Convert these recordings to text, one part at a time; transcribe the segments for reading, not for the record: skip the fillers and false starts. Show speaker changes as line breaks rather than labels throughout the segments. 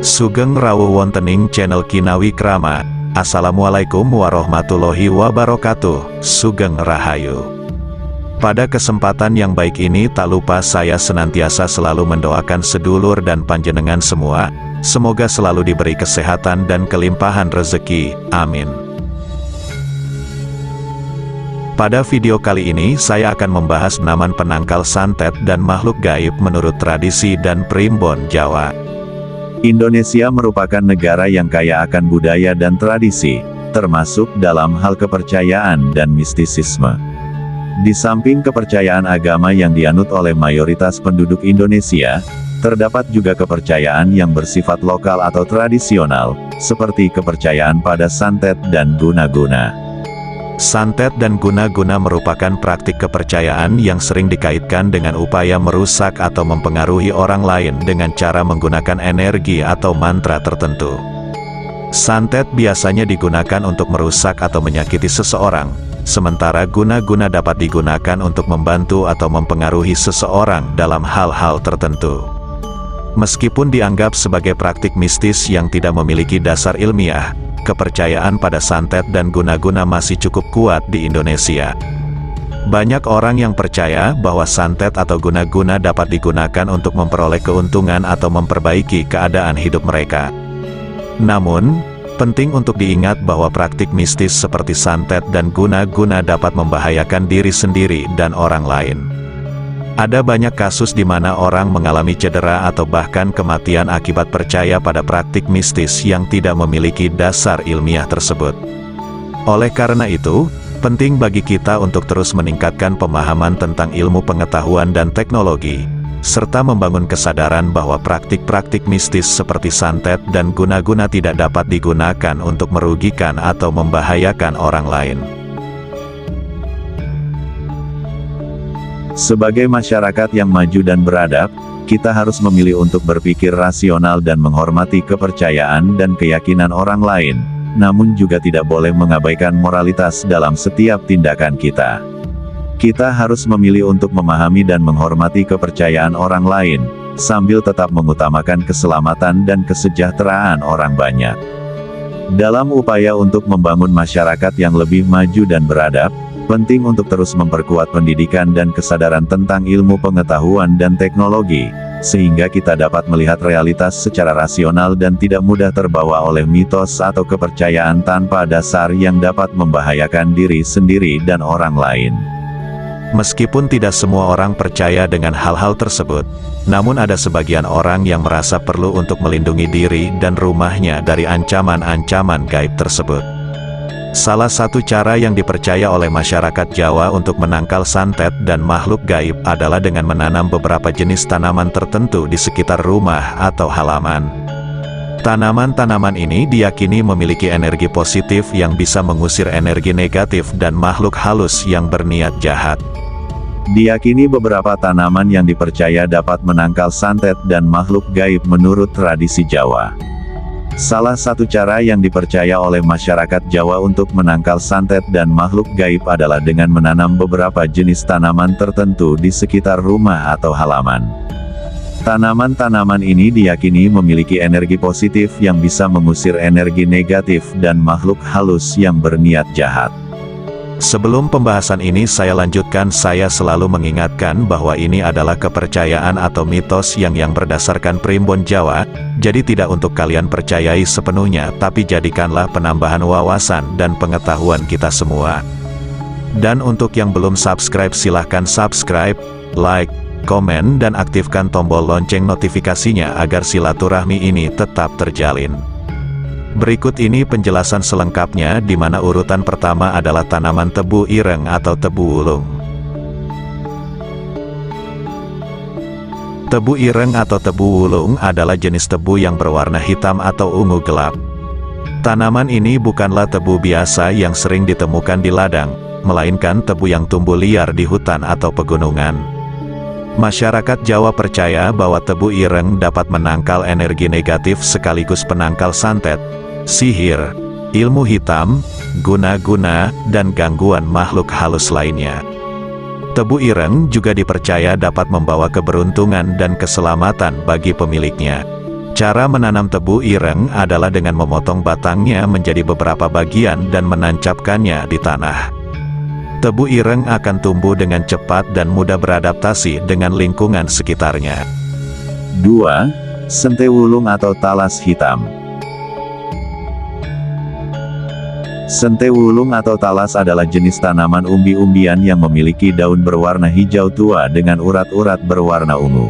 Sugeng rawuh wontening channel Kinawi Krama. Assalamualaikum warahmatullahi wabarakatuh. Sugeng Rahayu. Pada kesempatan yang baik ini tak lupa saya senantiasa selalu mendoakan sedulur dan panjenengan semua, semoga selalu diberi kesehatan dan kelimpahan rezeki. Amin. Pada video kali ini saya akan membahas penaman penangkal santet dan makhluk gaib menurut tradisi dan primbon Jawa.
Indonesia merupakan negara yang kaya akan budaya dan tradisi, termasuk dalam hal kepercayaan dan mistisisme. Di samping kepercayaan agama yang dianut oleh mayoritas penduduk Indonesia, terdapat juga kepercayaan yang bersifat lokal atau tradisional, seperti kepercayaan pada santet dan guna-guna.
Santet dan guna-guna merupakan praktik kepercayaan yang sering dikaitkan dengan upaya merusak atau mempengaruhi orang lain dengan cara menggunakan energi atau mantra tertentu. Santet biasanya digunakan untuk merusak atau menyakiti seseorang, sementara guna-guna dapat digunakan untuk membantu atau mempengaruhi seseorang dalam hal-hal tertentu. Meskipun dianggap sebagai praktik mistis yang tidak memiliki dasar ilmiah, kepercayaan pada santet dan guna-guna masih cukup kuat di Indonesia. Banyak orang yang percaya bahwa santet atau guna-guna dapat digunakan untuk memperoleh keuntungan atau memperbaiki keadaan hidup mereka. Namun, penting untuk diingat bahwa praktik mistis seperti santet dan guna-guna dapat membahayakan diri sendiri dan orang lain. Ada banyak kasus di mana orang mengalami cedera atau bahkan kematian akibat percaya pada praktik mistis yang tidak memiliki dasar ilmiah tersebut. Oleh karena itu, penting bagi kita untuk terus meningkatkan pemahaman tentang ilmu pengetahuan dan teknologi, serta membangun kesadaran bahwa praktik-praktik mistis seperti santet dan guna-guna tidak dapat digunakan untuk merugikan atau membahayakan orang lain.
Sebagai masyarakat yang maju dan beradab, kita harus memilih untuk berpikir rasional dan menghormati kepercayaan dan keyakinan orang lain, namun juga tidak boleh mengabaikan moralitas dalam setiap tindakan kita. Kita harus memilih untuk memahami dan menghormati kepercayaan orang lain, sambil tetap mengutamakan keselamatan dan kesejahteraan orang banyak. Dalam upaya untuk membangun masyarakat yang lebih maju dan beradab, penting untuk terus memperkuat pendidikan dan kesadaran tentang ilmu pengetahuan dan teknologi, sehingga kita dapat melihat realitas secara rasional dan tidak mudah terbawa oleh mitos atau kepercayaan tanpa dasar yang dapat membahayakan diri sendiri dan orang lain.
Meskipun tidak semua orang percaya dengan hal-hal tersebut, namun ada sebagian orang yang merasa perlu untuk melindungi diri dan rumahnya dari ancaman-ancaman gaib tersebut. Salah satu cara yang dipercaya oleh masyarakat Jawa untuk menangkal santet dan makhluk gaib adalah dengan menanam beberapa jenis tanaman tertentu di sekitar rumah atau halaman. Tanaman-tanaman ini diyakini memiliki energi positif yang bisa mengusir energi negatif dan makhluk halus yang berniat jahat.
Diyakini beberapa tanaman yang dipercaya dapat menangkal santet dan makhluk gaib menurut tradisi Jawa. Salah satu cara yang dipercaya oleh masyarakat Jawa untuk menangkal santet dan makhluk gaib adalah dengan menanam beberapa jenis tanaman tertentu di sekitar rumah atau halaman. Tanaman-tanaman ini diyakini memiliki energi positif yang bisa mengusir energi negatif dan makhluk halus yang berniat jahat.
Sebelum pembahasan ini saya lanjutkan, saya selalu mengingatkan bahwa ini adalah kepercayaan atau mitos yang berdasarkan primbon Jawa, jadi tidak untuk kalian percayai sepenuhnya, tapi jadikanlah penambahan wawasan dan pengetahuan kita semua. Dan untuk yang belum subscribe silahkan subscribe, like, komen dan aktifkan tombol lonceng notifikasinya agar silaturahmi ini tetap terjalin. Berikut ini penjelasan selengkapnya, di mana urutan pertama adalah tanaman tebu ireng atau tebu wulung. Tebu ireng atau tebu wulung adalah jenis tebu yang berwarna hitam atau ungu gelap. Tanaman ini bukanlah tebu biasa yang sering ditemukan di ladang, melainkan tebu yang tumbuh liar di hutan atau pegunungan. Masyarakat Jawa percaya bahwa tebu ireng dapat menangkal energi negatif sekaligus penangkal santet, sihir, ilmu hitam, guna-guna, dan gangguan makhluk halus lainnya. Tebu ireng juga dipercaya dapat membawa keberuntungan dan keselamatan bagi pemiliknya. Cara menanam tebu ireng adalah dengan memotong batangnya menjadi beberapa bagian dan menancapkannya di tanah. Tebu ireng akan tumbuh dengan cepat dan mudah beradaptasi dengan lingkungan sekitarnya.
2. Sentewulung atau talas hitam. Sentewulung atau talas adalah jenis tanaman umbi-umbian yang memiliki daun berwarna hijau tua dengan urat-urat berwarna ungu.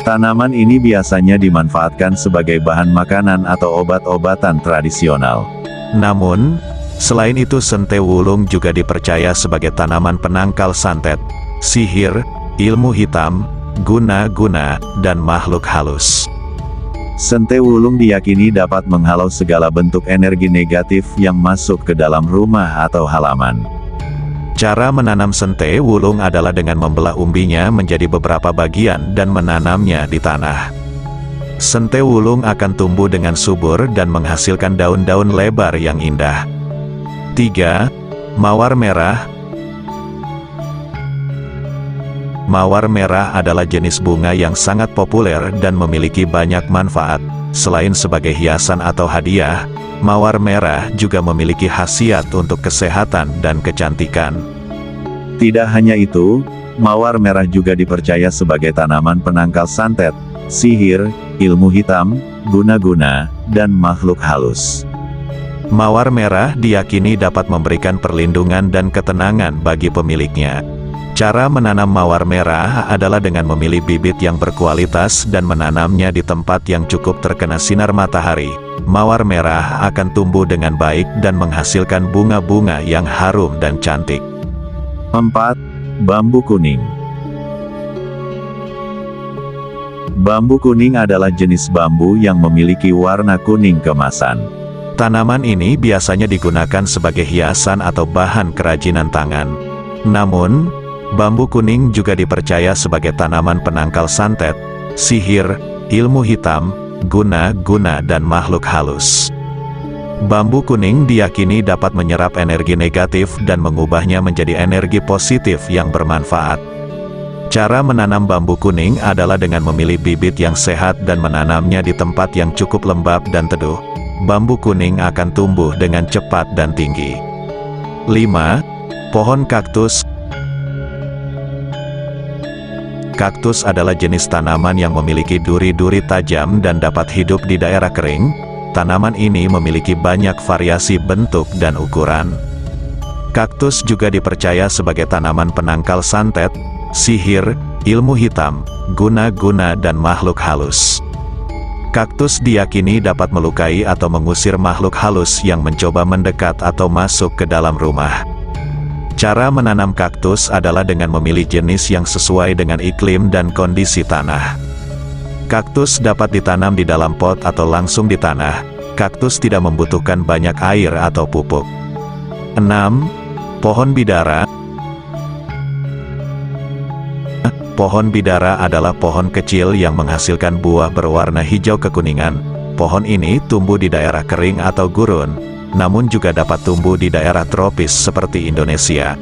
Tanaman ini biasanya dimanfaatkan sebagai bahan makanan atau obat-obatan tradisional. Namun, selain itu sentewulung juga dipercaya sebagai tanaman penangkal santet, sihir, ilmu hitam, guna-guna, dan makhluk halus. Sentewulung diyakini dapat menghalau segala bentuk energi negatif yang masuk ke dalam rumah atau halaman. Cara menanam sentewulung adalah dengan membelah umbinya menjadi beberapa bagian dan menanamnya di tanah. Sentewulung akan tumbuh dengan subur dan menghasilkan daun-daun lebar yang indah. 3. Mawar merah. Mawar merah adalah jenis bunga yang sangat populer dan memiliki banyak manfaat. Selain sebagai hiasan atau hadiah, mawar merah juga memiliki khasiat untuk kesehatan dan kecantikan. Tidak hanya itu, mawar merah juga dipercaya sebagai tanaman penangkal santet, sihir, ilmu hitam, guna-guna, dan makhluk halus. Mawar merah diyakini dapat memberikan perlindungan dan ketenangan bagi pemiliknya. Cara menanam mawar merah adalah dengan memilih bibit yang berkualitas dan menanamnya di tempat yang cukup terkena sinar matahari. Mawar merah akan tumbuh dengan baik dan menghasilkan bunga-bunga yang harum dan cantik. 4. Bambu kuning. Bambu kuning adalah jenis bambu yang memiliki warna kuning keemasan. Tanaman ini biasanya digunakan sebagai hiasan atau bahan kerajinan tangan. Namun, bambu kuning juga dipercaya sebagai tanaman penangkal santet, sihir, ilmu hitam, guna-guna dan makhluk halus. Bambu kuning diyakini dapat menyerap energi negatif dan mengubahnya menjadi energi positif yang bermanfaat. Cara menanam bambu kuning adalah dengan memilih bibit yang sehat dan menanamnya di tempat yang cukup lembab dan teduh. Bambu kuning akan tumbuh dengan cepat dan tinggi. 5. Pohon kaktus. Kaktus adalah jenis tanaman yang memiliki duri-duri tajam dan dapat hidup di daerah kering. Tanaman ini memiliki banyak variasi bentuk dan ukuran. Kaktus juga dipercaya sebagai tanaman penangkal santet, sihir, ilmu hitam, guna-guna dan makhluk halus. Kaktus diyakini dapat melukai atau mengusir makhluk halus yang mencoba mendekat atau masuk ke dalam rumah. Cara menanam kaktus adalah dengan memilih jenis yang sesuai dengan iklim dan kondisi tanah. Kaktus dapat ditanam di dalam pot atau langsung di tanah. Kaktus tidak membutuhkan banyak air atau pupuk. 6. Pohon bidara. Pohon bidara adalah pohon kecil yang menghasilkan buah berwarna hijau kekuningan. Pohon ini tumbuh di daerah kering atau gurun, namun juga dapat tumbuh di daerah tropis seperti Indonesia.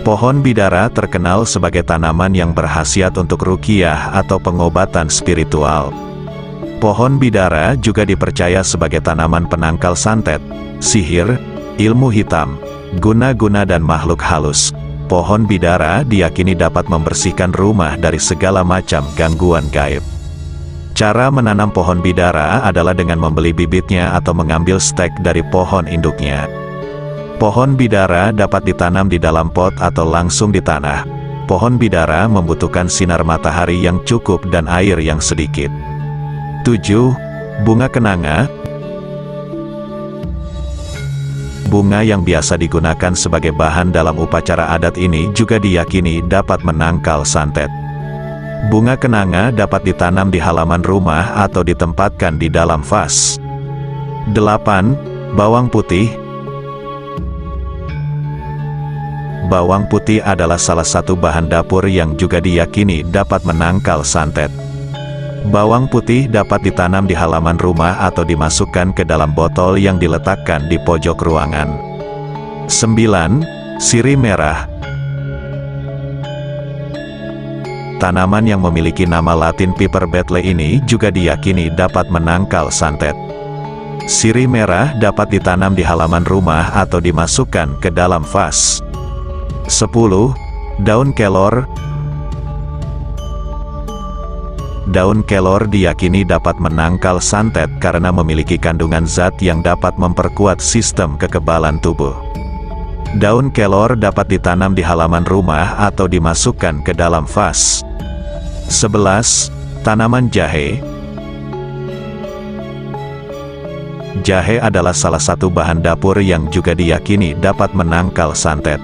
Pohon bidara terkenal sebagai tanaman yang berkhasiat untuk ruqyah atau pengobatan spiritual. Pohon bidara juga dipercaya sebagai tanaman penangkal santet, sihir, ilmu hitam, guna-guna dan makhluk halus. Pohon bidara diyakini dapat membersihkan rumah dari segala macam gangguan gaib. Cara menanam pohon bidara adalah dengan membeli bibitnya atau mengambil stek dari pohon induknya. Pohon bidara dapat ditanam di dalam pot atau langsung di tanah. Pohon bidara membutuhkan sinar matahari yang cukup dan air yang sedikit. 7. Bunga kenanga. Bunga yang biasa digunakan sebagai bahan dalam upacara adat ini juga diyakini dapat menangkal santet. Bunga kenanga dapat ditanam di halaman rumah atau ditempatkan di dalam vas. 8. Bawang putih. Bawang putih adalah salah satu bahan dapur yang juga diyakini dapat menangkal santet. Bawang putih dapat ditanam di halaman rumah atau dimasukkan ke dalam botol yang diletakkan di pojok ruangan. 9. Sirih merah.
tanaman yang memiliki nama latin Piper betle ini juga diyakini dapat menangkal santet. Sirih merah dapat ditanam di halaman rumah atau dimasukkan ke dalam vas. 10. Daun kelor. Daun kelor diyakini dapat menangkal santet karena memiliki kandungan zat yang dapat memperkuat sistem kekebalan tubuh. Daun kelor dapat ditanam di halaman rumah atau dimasukkan ke dalam vas. 11. Tanaman jahe. Jahe adalah salah satu bahan dapur yang juga diyakini dapat menangkal santet.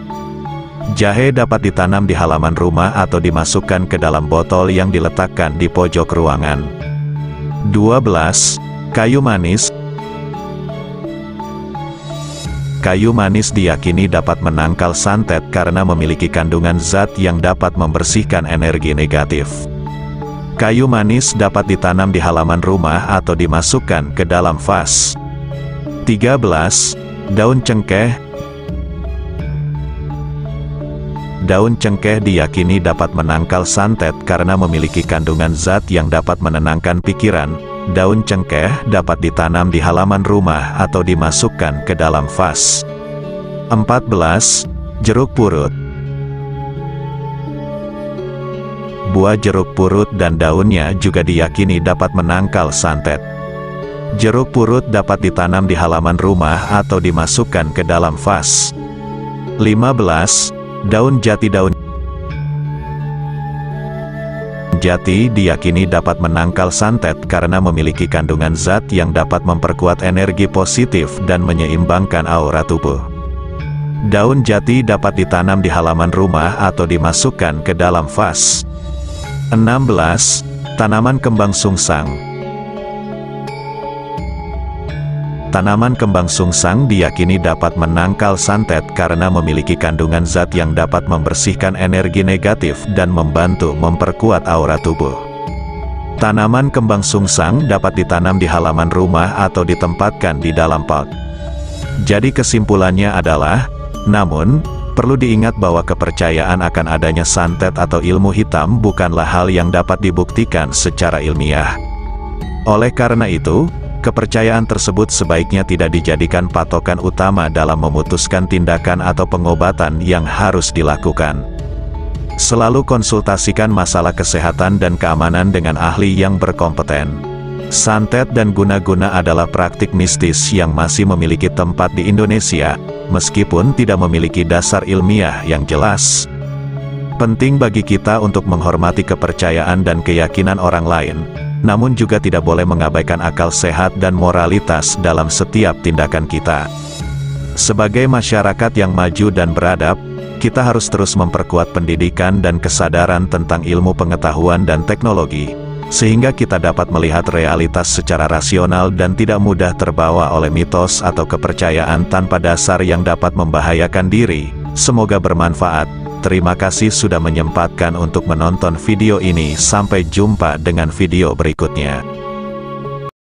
Jahe dapat ditanam di halaman rumah atau dimasukkan ke dalam botol yang diletakkan di pojok ruangan. 12. Kayu manis. Kayu manis diyakini dapat menangkal santet karena memiliki kandungan zat yang dapat membersihkan energi negatif. Kayu manis dapat ditanam di halaman rumah atau dimasukkan ke dalam vas. 13. Daun cengkeh. Daun cengkeh diyakini dapat menangkal santet karena memiliki kandungan zat yang dapat menenangkan pikiran. Daun cengkeh dapat ditanam di halaman rumah atau dimasukkan ke dalam vas. 14. Jeruk purut. Buah jeruk purut dan daunnya juga diyakini dapat menangkal santet. Jeruk purut dapat ditanam di halaman rumah atau dimasukkan ke dalam vas. 15. Daun jati. Daun jati diyakini dapat menangkal santet karena memiliki kandungan zat yang dapat memperkuat energi positif dan menyeimbangkan aura tubuh. Daun jati dapat ditanam di halaman rumah atau dimasukkan ke dalam vas. 16. Tanaman kembang sungsang. Tanaman kembang sungsang diyakini dapat menangkal santet karena memiliki kandungan zat yang dapat membersihkan energi negatif dan membantu memperkuat aura tubuh. Tanaman kembang sungsang dapat ditanam di halaman rumah atau ditempatkan di dalam pot. Jadi kesimpulannya adalah, namun, perlu diingat bahwa kepercayaan akan adanya santet atau ilmu hitam bukanlah hal yang dapat dibuktikan secara ilmiah. Oleh karena itu, kepercayaan tersebut sebaiknya tidak dijadikan patokan utama dalam memutuskan tindakan atau pengobatan yang harus dilakukan. Selalu konsultasikan masalah kesehatan dan keamanan dengan ahli yang berkompeten. Santet dan guna-guna adalah praktik mistis yang masih memiliki tempat di Indonesia, meskipun tidak memiliki dasar ilmiah yang jelas. Penting bagi kita untuk menghormati kepercayaan dan keyakinan orang lain, namun juga tidak boleh mengabaikan akal sehat dan moralitas dalam setiap tindakan kita. Sebagai masyarakat yang maju dan beradab, kita harus terus memperkuat pendidikan dan kesadaran tentang ilmu pengetahuan dan teknologi, sehingga kita dapat melihat realitas secara rasional dan tidak mudah terbawa oleh mitos atau kepercayaan tanpa dasar yang dapat membahayakan diri. Semoga bermanfaat. Terima kasih sudah menyempatkan untuk menonton video ini. Sampai jumpa dengan video berikutnya.